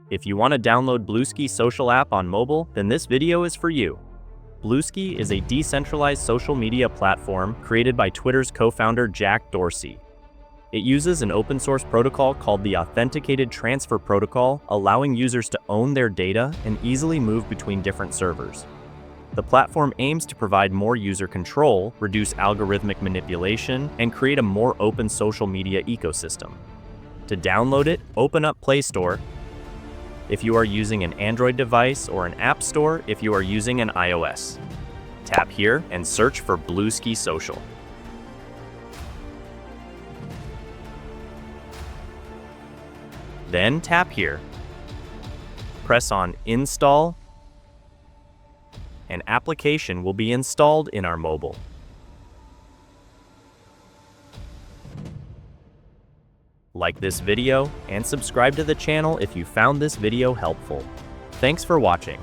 If you want to download Bluesky social app on mobile, then this video is for you. Bluesky is a decentralized social media platform created by Twitter's co-founder Jack Dorsey. It uses an open source protocol called the Authenticated Transfer Protocol, allowing users to own their data and easily move between different servers. The platform aims to provide more user control, reduce algorithmic manipulation, and create a more open social media ecosystem. To download it, open up Play Store if you are using an Android device, or an App Store if you are using an iOS. Tap here and search for Bluesky Social. Then tap here. Press on Install. An application will be installed in our mobile. Like this video and subscribe to the channel if you found this video helpful. Thanks for watching.